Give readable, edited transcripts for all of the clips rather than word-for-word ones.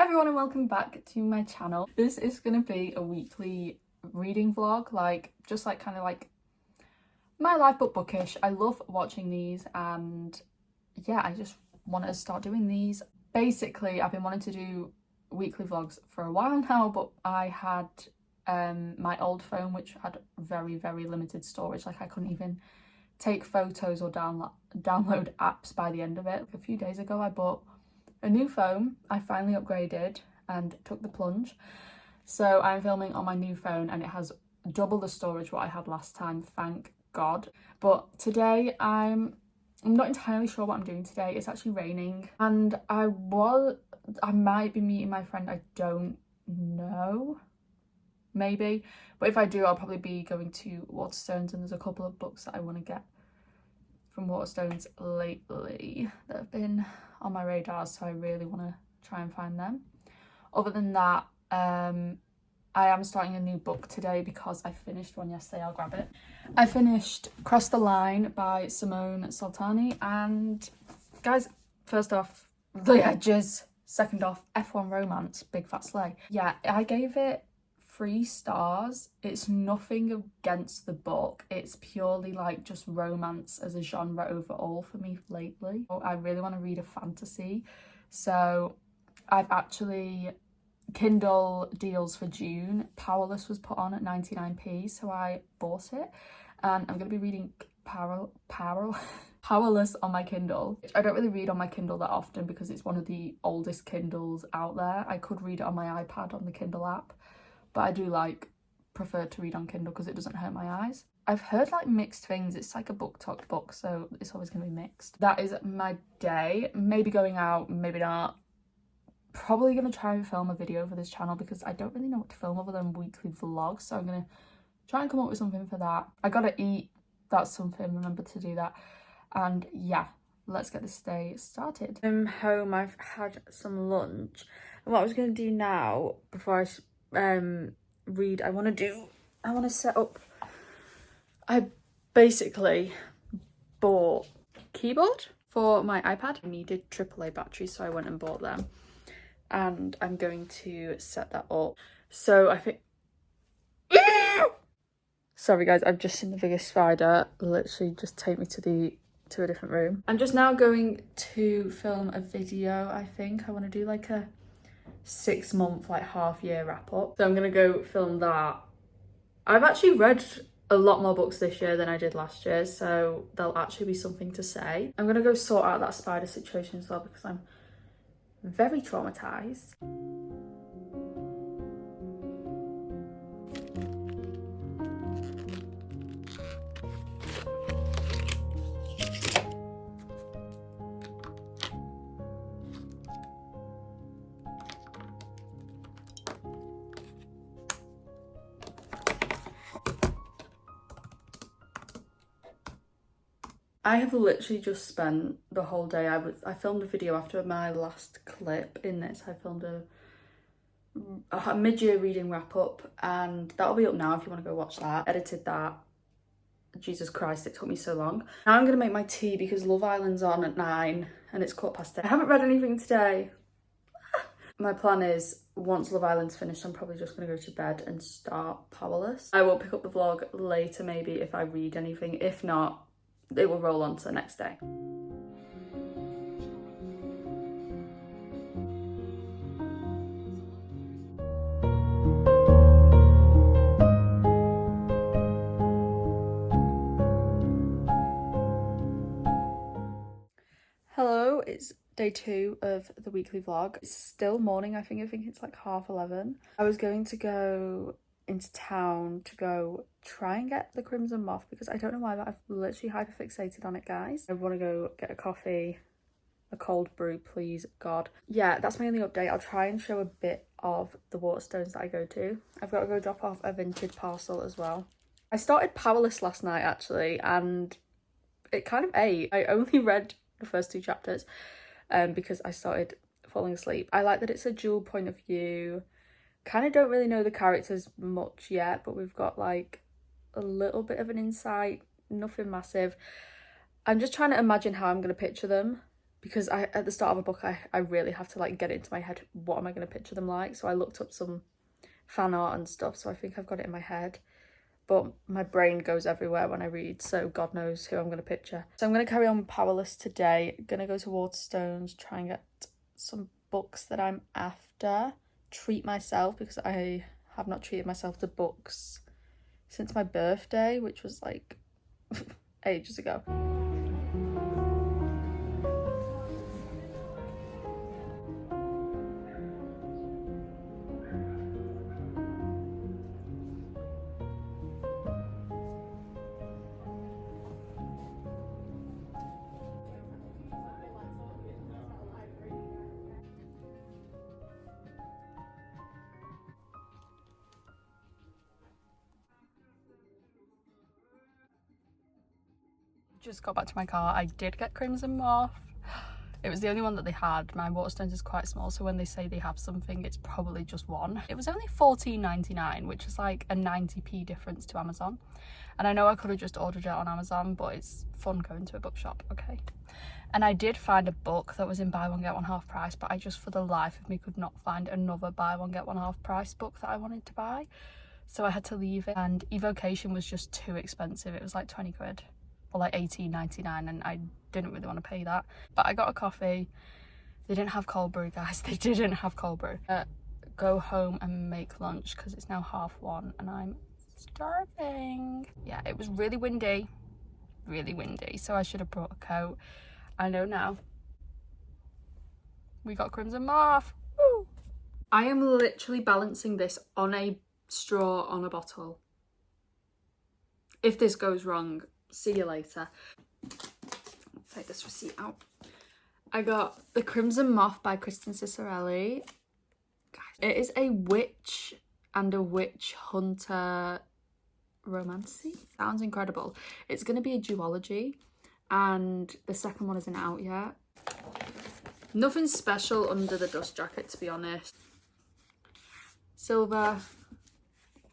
everyone and welcome back to my channel. This is gonna be a weekly reading vlog, kind of like my life but bookish. I love watching these and yeah, I just wanted to start doing these. Basically, I've been wanting to do weekly vlogs for a while now, but I had my old phone which had very limited storage. Like, I couldn't even take photos or download apps by the end of it. A few days ago I bought a new phone. I finally upgraded and took the plunge, so I'm filming on my new phone and it has double the storage what I had last time, thank God. But today I'm not entirely sure what I'm doing today. It's actually raining and I might be meeting my friend, I don't know, maybe, but if I do I'll probably be going to Waterstones, and there's a couple of books that I want to get from Waterstones lately that have been on my radar, so I really want to try and find them. Other than that, I am starting a new book today because I finished one yesterday. I'll grab it. I finished Cross the Line by Simone Soltani, and guys, first off, The Edges. Second off, F1 Romance, Big Fat Slay. Yeah, I gave it 3 stars. It's nothing against the book, it's purely like just romance as a genre overall for me lately. I really want to read a fantasy, so I've actually, Kindle deals for June, Powerless was put on at 99p, so I bought it and I'm going to be reading Powerless on my Kindle. I don't really read on my Kindle that often because it's one of the oldest Kindles out there. I could read it on my iPad on the Kindle app, but I do prefer to read on Kindle because it doesn't hurt my eyes. I've heard like mixed things. It's like a Booktok book, so it's always going to be mixed. That is my day. Maybe going out, maybe not. Probably going to try and film a video for this channel because I don't really know what to film other than weekly vlogs, so I'm going to try and come up with something for that. I gotta eat, that's something, remember to do that. And yeah, let's get this day started. I'm home, I've had some lunch, and what I was going to do now before I read, I want to set up. I basically bought a keyboard for my iPad. I needed AAA batteries, so I went and bought them, and I'm going to set that up. So I think sorry guys, I've just seen the biggest spider literally just take me to a different room. I'm just now going to film a video. I think I want to do like a 6-month, like half-year wrap up, so I'm gonna go film that. I've actually read a lot more books this year than I did last year, so there'll actually be something to say. I'm gonna go sort out that spider situation as well because I'm very traumatized. I have literally just spent the whole day. I filmed a video after my last clip in this. I filmed a mid-year reading wrap up, and that'll be up now if you want to go watch that. Edited that. Jesus Christ, it took me so long. Now I'm gonna make my tea because Love Island's on at 9 and it's 10:15. I haven't read anything today. My plan is, once Love Island's finished, I'm probably just gonna go to bed and start Powerless. I will pick up the vlog later maybe if I read anything. If not, it will roll on to the next day. Hello, it's day 2 of the weekly vlog. It's still morning, I think it's like 11:30. I was going to go into town to go try and get the Crimson Moth because I don't know why, but I've literally hyperfixated on it, guys. I want to go get a coffee, a cold brew, please God. Yeah, that's my only update. I'll try and show a bit of the Waterstones that I go to. I've got to go drop off a Vinted parcel as well. I started Powerless last night actually, and it kind of ate. I only read the first 2 chapters because I started falling asleep. I like that it's a dual point of view. Kind of don't really know the characters much yet, but we've got like a little bit of an insight, nothing massive. I'm just trying to imagine how I'm going to picture them because at the start of a book I really have to like get into my head what am I going to picture them like. So I looked up some fan art and stuff, so I think I've got it in my head, but my brain goes everywhere when I read, so God knows who I'm going to picture. So I'm going to carry on with Powerless today. Going to go to Waterstones, try and get some books that I'm after, treat myself because I have not treated myself to books since my birthday, which was like ages ago. Just got back to my car. I did get Crimson Moth. It was the only one that they had. My Waterstones is quite small, so when they say they have something, it's probably just one. It was only $14.99, which is like a 90p difference to Amazon. And I know I could have just ordered it on Amazon, but it's fun going to a bookshop, okay? And I did find a book that was in buy one get one half price, but I just for the life of me could not find another buy one get one half price book that I wanted to buy. So I had to leave it, and Evocation was just too expensive. It was like 20 quid. Or like $18.99, and I didn't really want to pay that. But I got a coffee. They didn't have cold brew, guys. They didn't have cold brew. Go home and make lunch because it's now 1:30 and I'm starving. Yeah, it was really windy, so I should have brought a coat. I know now. We got Crimson Moth. Woo! I am literally balancing this on a straw on a bottle. If this goes wrong, see you later. Let's take this receipt out. I got The Crimson Moth by Kristen Cicerelli. Guys, it is a witch and a witch hunter romancy. Sounds incredible. It's going to be a duology, and the second one isn't out yet. Nothing special under the dust jacket, to be honest. Silver,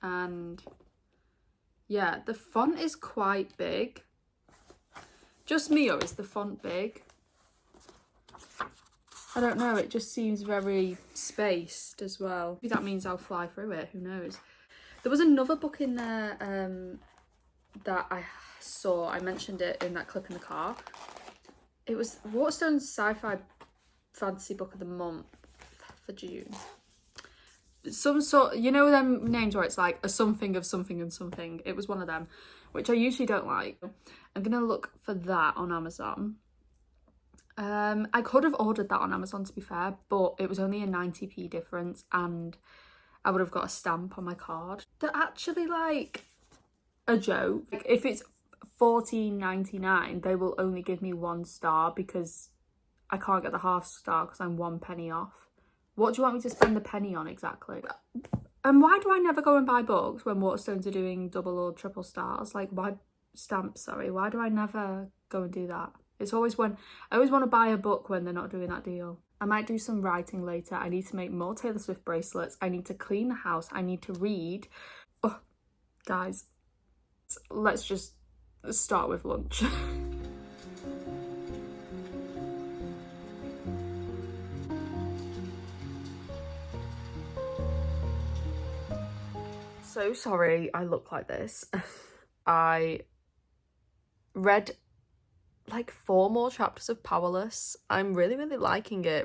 and yeah, the font is quite big. Just me, or is the font big? I don't know, it just seems very spaced as well. Maybe that means I'll fly through it, who knows. There was another book in there that I saw. I mentioned it in that clip in the car. It was Waterstone's sci-fi fantasy book of the month for June. Some sort, you know them names where it's like a something of something and something. It was one of them, which I usually don't like. I'm gonna look for that on Amazon. I could have ordered that on Amazon, to be fair, but it was only a 90p difference and I would have got a stamp on my card. They're actually like a joke. Like, if it's $14.99, they will only give me 1 star because I can't get the half star because I'm 1 penny off. What do you want me to spend the penny on exactly? And why do I never go and buy books when Waterstones are doing double or triple stars? Like, why stamps, sorry. Why do I never go and do that? It's always when I always want to buy a book when they're not doing that deal. I might do some writing later. I need to make more Taylor Swift bracelets. I need to clean the house. I need to read. Oh, guys, let's just start with lunch. So sorry I look like this. I read like 4 more chapters of Powerless. I'm really liking it,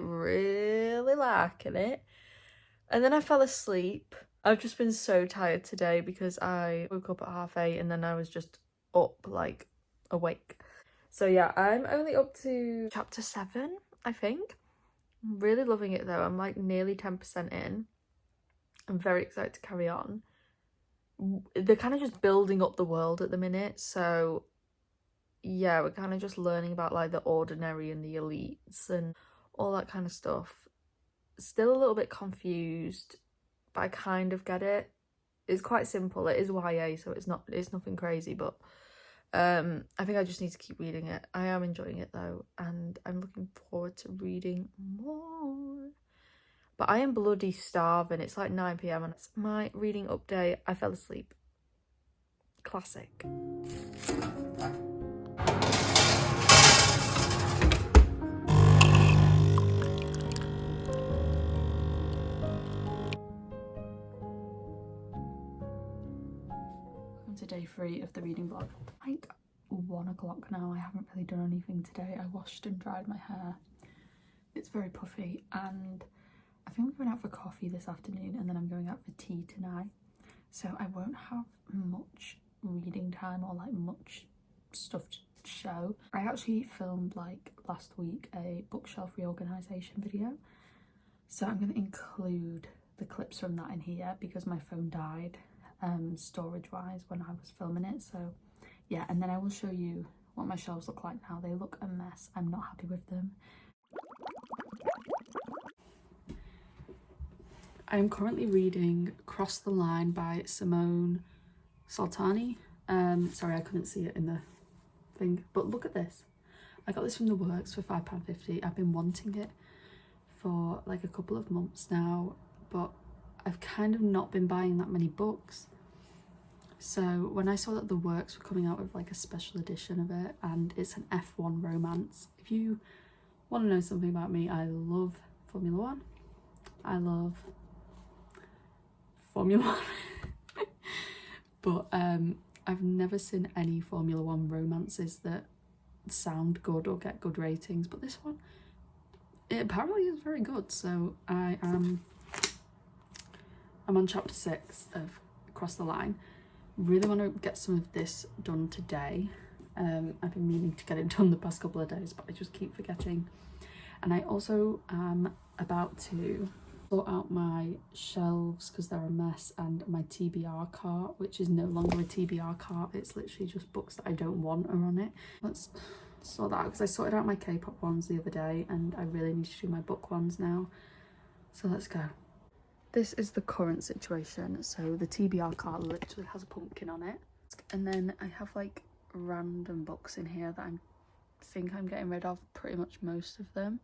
and then I fell asleep. I've just been so tired today because I woke up at 8:30 and then I was just up, like awake. So yeah, I'm only up to chapter 7, I think. I'm really loving it though. I'm like nearly 10% in. I'm very excited to carry on. They're kind of just building up the world at the minute, so yeah, we're kind of just learning about like the ordinary and the elites and all that kind of stuff. Still a little bit confused, but I kind of get it. It's quite simple. It is YA, so it's nothing crazy, but I think I just need to keep reading it. I am enjoying it though, and I'm looking forward to reading more. But I am bloody starving. It's like 9 p.m. and it's my reading update. I fell asleep. Classic. to day 3 of the reading vlog. Like 1 o'clock now. I haven't really done anything today. I washed and dried my hair. It's very puffy, and I think we're going out for coffee this afternoon, and then I'm going out for tea tonight. So I won't have much reading time or like much stuff to show. I actually filmed like last week a bookshelf reorganisation video, so I'm going to include the clips from that in here because my phone died storage wise when I was filming it. So yeah, and then I will show you what my shelves look like now. They look a mess. I'm not happy with them. I am currently reading Cross the Line by Simone Saltani. Sorry, I couldn't see it in the thing, but look at this. I got this from the works for £5.50. I've been wanting it for like a couple of months now, but I've kind of not been buying that many books. So when I saw that the works were coming out with like a special edition of it, and it's an F1 romance. If you want to know something about me, I love Formula One. I love Formula One. But I've never seen any Formula One romances that sound good or get good ratings, but this one, it apparently is very good. So I'm on chapter 6 of Across the Line. Really want to get some of this done today. I've been meaning to get it done the past couple of days, but I just keep forgetting. And I also am about to sort out my shelves because they're a mess, and my TBR cart, which is no longer a TBR cart. It's literally just books that I don't want are on it. Let's sort that out because I sorted out my K-pop ones the other day and I really need to do my book ones now. So let's go. This is the current situation. So the TBR cart literally has a pumpkin on it, and then I have like random books in here that I think I'm getting rid of, pretty much most of them.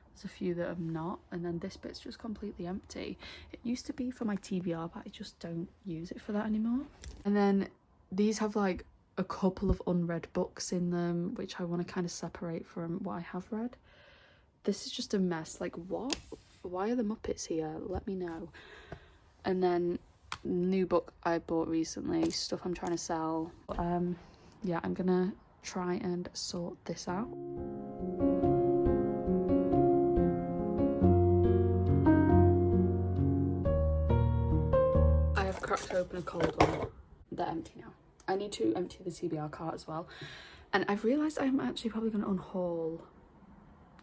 There's a few that I'm not, and then this bit's just completely empty. It used to be for my TBR, but I just don't use it for that anymore. And then these have like a couple of unread books in them, which I want to kind of separate from what I have read. This is just a mess. Like, what? Why are the Muppets here? Let me know. And then new book I bought recently, stuff I'm trying to sell. Yeah, I'm gonna try and sort this out. I have cracked open a cold one. They're empty now. I need to empty the TBR cart as well. And I've realised I'm actually probably going to unhaul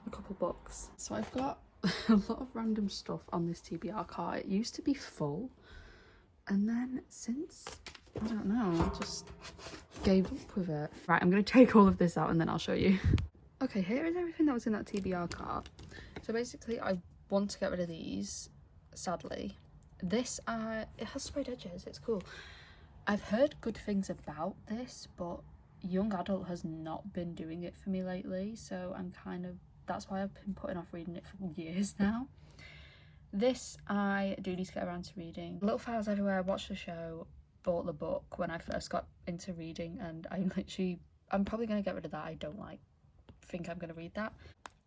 a couple books. So I've got a lot of random stuff on this TBR cart. It used to be full, and then since, I don't know, I just gave up with it. Right, I'm going to take all of this out and then I'll show you. Okay, here is everything that was in that TBR cart. So basically I want to get rid of these, sadly. This, it has sprayed edges, it's cool. I've heard good things about this, but young adult has not been doing it for me lately, so I'm kind of, that's why I've been putting off reading it for years now. This I do need to get around to reading. Little Fires Everywhere, I watched the show, bought the book when I first got into reading, and I'm probably going to get rid of that. I don't think I'm going to read that.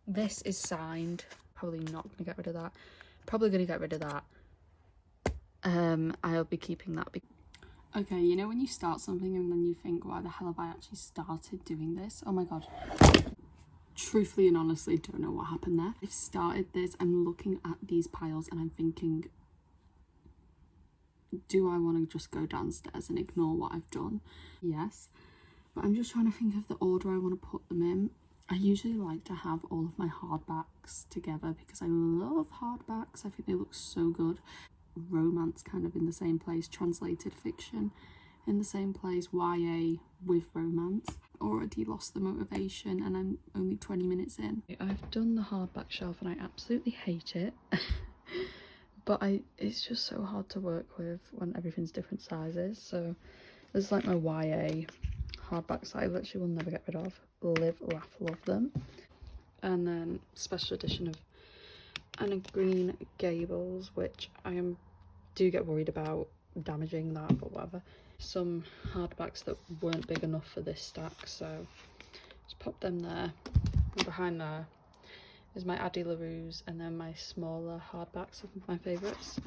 This is signed, probably not going to get rid of that. Probably going to get rid of that. I'll be keeping that. Okay, you know when you start something and then you think, why the hell have I actually started doing this? Oh my god. Truthfully and honestly, don't know what happened there. I've started this, I'm looking at these piles and I'm thinking, do I want to just go downstairs and ignore what I've done? Yes, but I'm just trying to think of the order I want to put them in. I usually like to have all of my hardbacks together because I love hardbacks. I think they look so good. Romance kind of in the same place, translated fiction in the same place, YA with romance. Already lost the motivation and I'm only 20 minutes in. I've done the hardback shelf and I absolutely hate it. But it's just so hard to work with when everything's different sizes. So this is like my YA hardbacks that I literally will never get rid of. Live, laugh, love them. And then special edition of Anne of Green Gables, which do get worried about damaging that, but whatever. Some hardbacks that weren't big enough for this stack, so just pop them there. And behind there is my Addie LaRue's and then my smaller hardbacks of my favourites.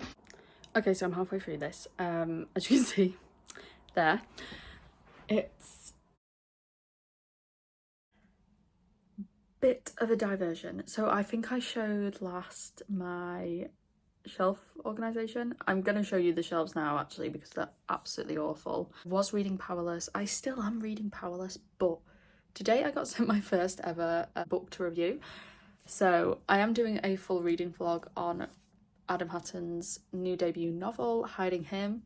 Okay, so I'm halfway through this. As you can see, there. It's a bit of a diversion. So I think I showed last my shelf organisation. I'm going to show you the shelves now actually because they're absolutely awful. I was reading Powerless. I still am reading Powerless, but today I got sent my first ever book to review. So I am doing a full reading vlog on Adam Hatton's new debut novel, Hiding Him.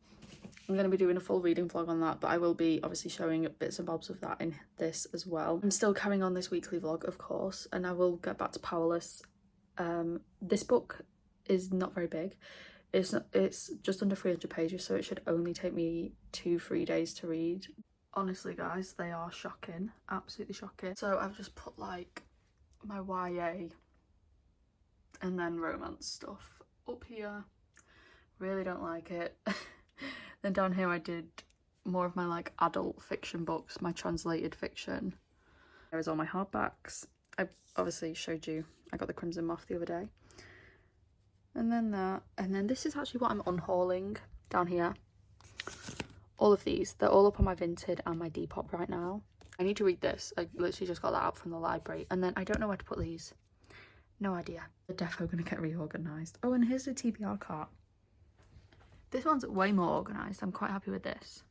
I'm going to be doing a full reading vlog on that, but I will be obviously showing bits and bobs of that in this as well. I'm still carrying on this weekly vlog, of course, and I will get back to Powerless. This book is not very big. It's just under 300 pages, so it should only take me 2-3 days to read. Honestly, guys, they are shocking, absolutely shocking. So I've just put like my YA and then romance stuff up here. Really don't like it. Then down here I did more of my like adult fiction books, my translated fiction. There's all my hardbacks. I obviously showed you I got the Crimson Moth the other day. And then that, and then this is actually what I'm unhauling down here. All of these, they're all up on my Vinted and my Depop right now. I need to read this. I literally just got that out from the library. And then I don't know where to put these. No idea. They're definitely going to get reorganised. Oh, and here's the TBR cart. This one's way more organised. I'm quite happy with this.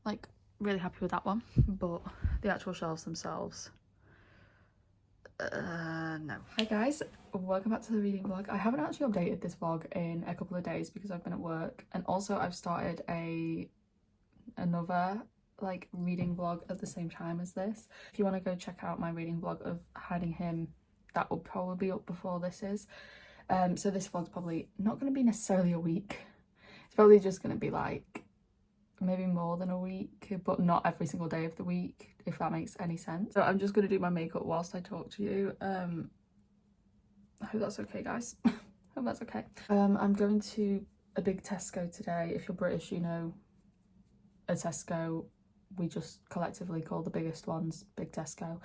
Like, really happy with that one. But the actual shelves themselves, no. Hi guys, welcome back to the reading vlog. I haven't actually updated this vlog in a couple of days because I've been at work, and also I've started another like reading vlog at the same time as this. If you want to go check out my reading vlog of Hiding Him, that will probably be up before this is. So this vlog's probably not going to be necessarily a week. It's probably just going to be like maybe more than a week, but not every single day of the week, if that makes any sense. So I'm just going to do my makeup whilst I talk to you. I hope that's okay, guys. Hope that's okay. I'm going to a big Tesco today. If you're British, you know a Tesco, we just collectively call the biggest ones Big Tesco.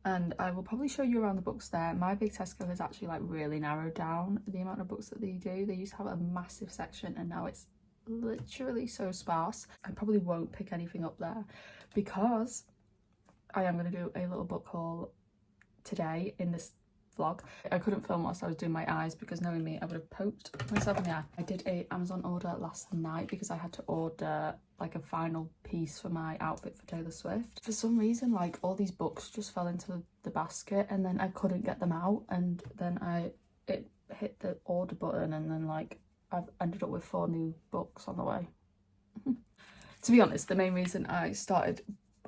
And I will probably show you around the books there. My Big Tesco has actually like really narrowed down the amount of books that they do. They used to have a massive section and now it's literally so sparse. I probably won't pick anything up there because I am going to do a little book haul today in this vlog. I couldn't film whilst I was doing my eyes because knowing me I would have poked myself in the eye. I did a Amazon order last night because I had to order like a final piece for my outfit for Taylor Swift. For some reason like all these books just fell into the basket and then I couldn't get them out, and then it hit the order button and then like I've ended up with 4 new books on the way. To be honest, the main reason I started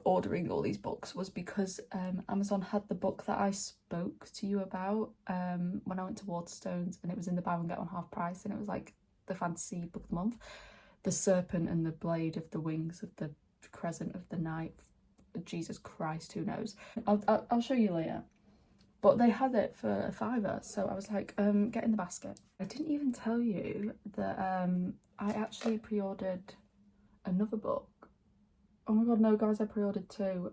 ordering all these books was because Amazon had the book that I spoke to you about when I went to Waterstones, and it was in the buy one get one half price, and it was like the fantasy book of the month. The Serpent and the Blade of the Wings of the Crescent of the Night. Jesus Christ, who knows? I'll show you later. But they had it for a £5, so I was like, get in the basket. I didn't even tell you that I actually pre-ordered another book. Oh my god, no guys, I pre-ordered 2.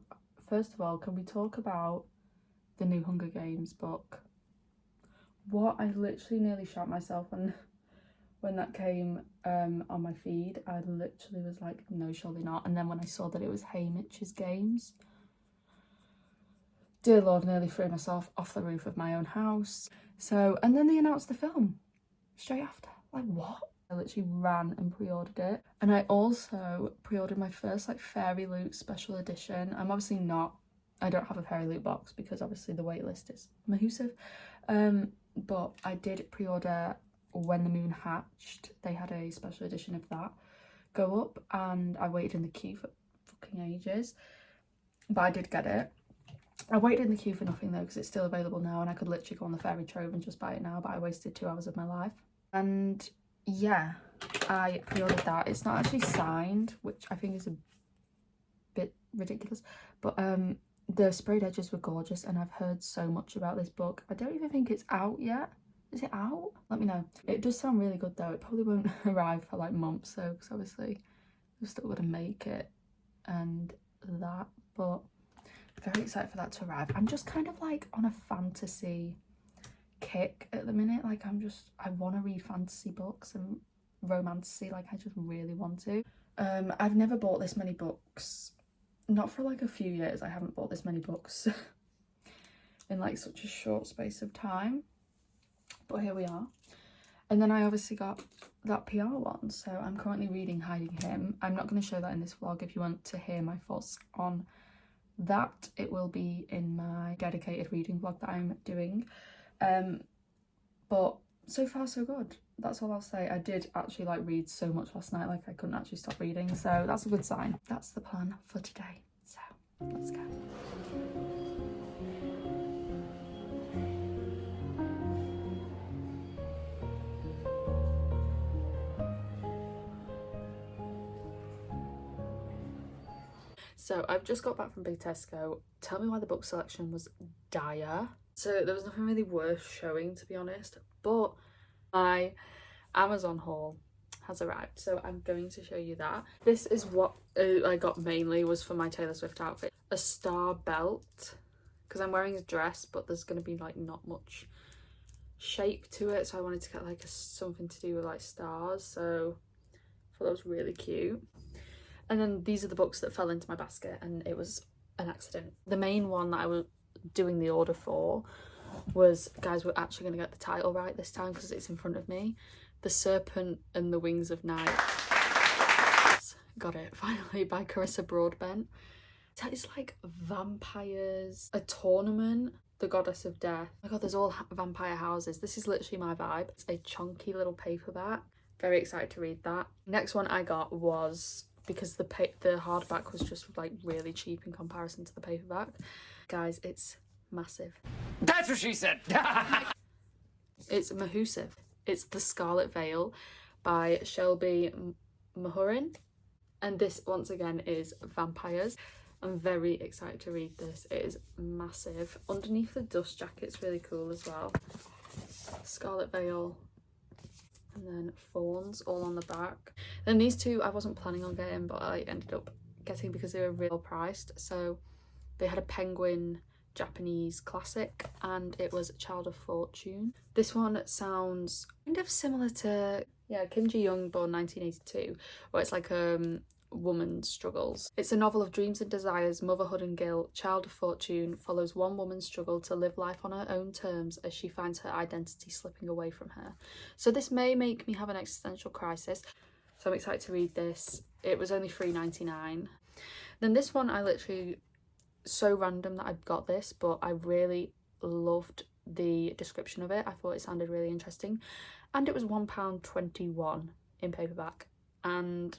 First of all, can we talk about the new Hunger Games book? What? I literally nearly shot myself when that came on my feed. I literally was like, no, surely not. And then when I saw that it was Haymitch's Games, dear Lord, nearly threw myself off the roof of my own house. So, and then they announced the film straight after. Like, what? I literally ran and pre-ordered it. And I also pre-ordered my first like Fairy Loot special edition. I don't have a Fairy Loot box because obviously the waitlist is massive. But I did pre-order When the Moon Hatched. They had a special edition of that go up and I waited in the queue for fucking ages. But I did get it. I waited in the queue for nothing though because it's still available now and I could literally go on the Fairy Trove and just buy it now, but I wasted 2 hours of my life. And yeah, I pre-ordered that. It's not actually signed, which I think is a bit ridiculous, but the sprayed edges were gorgeous and I've heard so much about this book. I don't even think it's out yet. Is it out? Let me know. It does sound really good though. It probably won't arrive for like months though, because obviously we're still gonna make it and that, but very excited for that to arrive. I'm just kind of like on a fantasy kick at the minute. Like I want to read fantasy books, and romancy, like I just really want to. I've never bought this many books, not for like a few years. I haven't bought this many books in like such a short space of time, but here we are. And then I obviously got that PR one, so I'm currently reading Hiding Him. I'm not going to show that in this vlog. If you want to hear my thoughts on that, it will be in my dedicated reading vlog that I'm doing. But so far so good, that's all I'll say. I did actually like read so much last night, like I couldn't actually stop reading, so that's a good sign. That's the plan for today, so let's go. So I've just got back from Big Tesco. Tell me why the book selection was dire. So there was nothing really worth showing, to be honest, but my Amazon haul has arrived, so I'm going to show you that. This is what I got mainly, was for my Taylor Swift outfit. A star belt, because I'm wearing a dress, but there's going to be like not much shape to it, so I wanted to get like something to do with like stars, so I thought that was really cute. And then these are the books that fell into my basket, and it was an accident. The main one that I was doing the order for was, guys, we're actually going to get the title right this time because it's in front of me. The Serpent and the Wings of Night. Got it, finally, by Carissa Broadbent. It's like vampires, a tournament, the Goddess of Death. Oh my god, there's all vampire houses. This is literally my vibe. It's a chunky little paperback. Very excited to read that. Next one I got was, because the hardback was just like really cheap in comparison to the paperback. Guys, it's massive. That's what she said. It's massive. It's The Scarlet Veil by Shelby Mahurin, and this once again is vampires. I'm very excited to read this. It is massive. Underneath the dust jacket's really cool as well. Scarlet Veil, and then Fawns all on the back. Then these two I wasn't planning on getting, but I ended up getting because they were real priced. So they had a penguin Japanese classic, and it was Child of Fortune. This one sounds kind of similar to, yeah, Kim Ji-young, born 1982, where it's like woman's struggles. It's a novel of dreams and desires, motherhood and guilt. Child of Fortune follows one woman's struggle to live life on her own terms as she finds her identity slipping away from her. So this may make me have an existential crisis, so I'm excited to read this. It was only $3.99. Then this one, I literally, so random that I got this, but I really loved the description of it. I thought it sounded really interesting, and it was £1.21 in paperback, and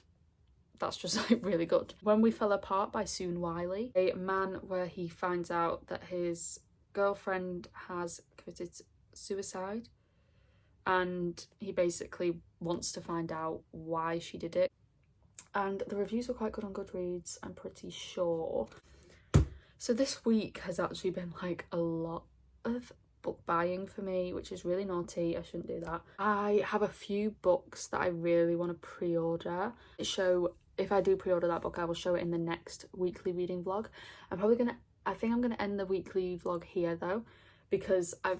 that's just like really good. When We Fell Apart by Soon Wiley, a man where he finds out that his girlfriend has committed suicide, and he basically wants to find out why she did it. And the reviews were quite good on Goodreads, I'm pretty sure. So this week has actually been like a lot of book buying for me, which is really naughty. I shouldn't do that. I have a few books that I really want to pre-order. If I do pre-order that book, I will show it in the next weekly reading vlog. I think I'm gonna end the weekly vlog here though, because I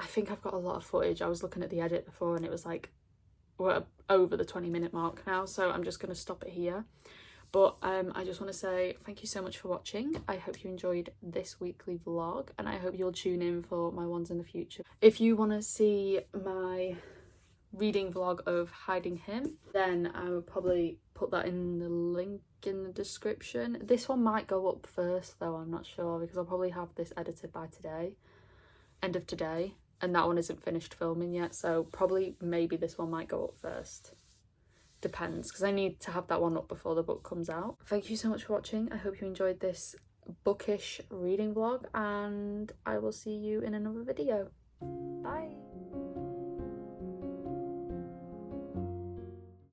think I've got a lot of footage. I was looking at the edit before and it was like, we're over the 20-minute mark now, so I'm just gonna stop it here. But I just want to say thank you so much for watching. I hope you enjoyed this weekly vlog, and I hope you'll tune in for my ones in the future. If you want to see my reading vlog of Hiding Him, then I will probably put that in the link in the description. This one might go up first though, I'm not sure, because I'll probably have this edited by today, end of today, and that one isn't finished filming yet, so probably maybe this one might go up first. Depends, because I need to have that one up before the book comes out. Thank you so much for watching. I hope you enjoyed this bookish reading vlog, and I will see you in another video. Bye.